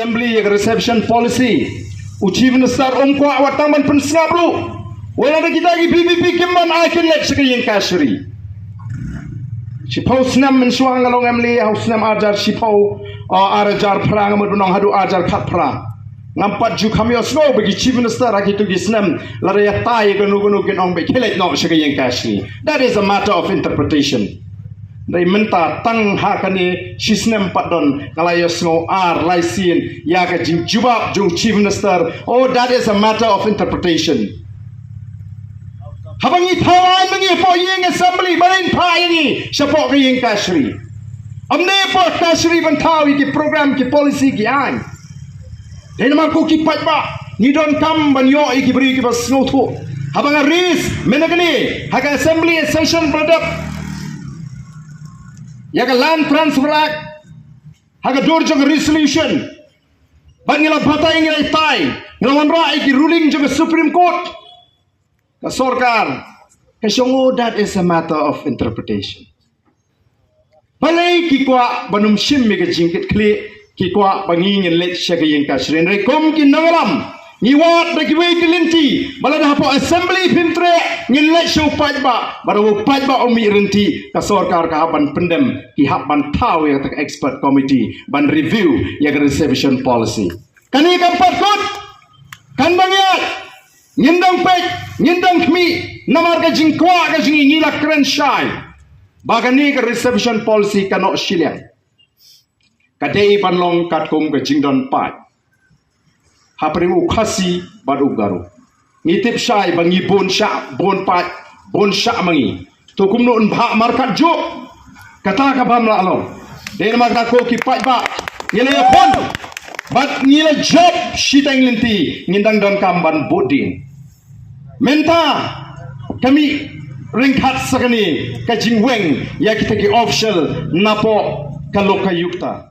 assembly ya reception policy uchi minister kwa wataman pensablu wala na kita gi BBP kimman akin lek sekayin kasri sipau snam mensuang ngalong emli hausnam ajar sipau arajar perang menong hadu ajar khat perang ngampat ju kami osno bagi chief minister akitu gisnam lare ya tai ganu kin ong be khelek no sekayin kasri. That is a matter of interpretation. Dari menta tang hakani sisnem padon ngalayos ngo laisin ya ka jing jubab jung chief minister. Oh, that is a matter of interpretation. Habang ipawai mengi po ying assembly balin pa ini siapa ke ying kasri. Amne po kasri bantau ki program ki policy ki an. Dan maku ki patba ni Donkam banyo ki beri ki bas ngotu. Habang aris menagani haga assembly session product yaga land transfer act haga dorjong resolution bangila bata ingila tai ngelawan rai ki ruling juga Supreme Court ka sorkar kasongo. That is a matter of interpretation. Balai ki kwa banum shim mi ka jingkit kli ki kwa bangingin let siya kayeng kasrin rekom ki nangalam niwat bagi wei kelinti balada hapo assembly pintre ngilek show pajba baru pajba umi renti ka sorkar ka haban pendem ki haban tahu ya tak expert committee ban review ya reservation policy kani kampat kut kan bangyat ngindang pek ngindang kmi namar ka jingkwa ka jingi ngila kren shai bagani ka reservation policy kanok shiliang kadei panlong katkum ka jingdon pai hapringu khasi baru garu ngitip syai bangi bon syak bon pat bon syak mangi to kumno bha markat jo kata ka bam la lo den mak ko ki pat ba ngile pon bat Ngi La Jop Shiteng Lynti ngindang Donkam ban Buddien menta kami ringkat sakani ka jingweng ya kita ki official napo kalokayukta.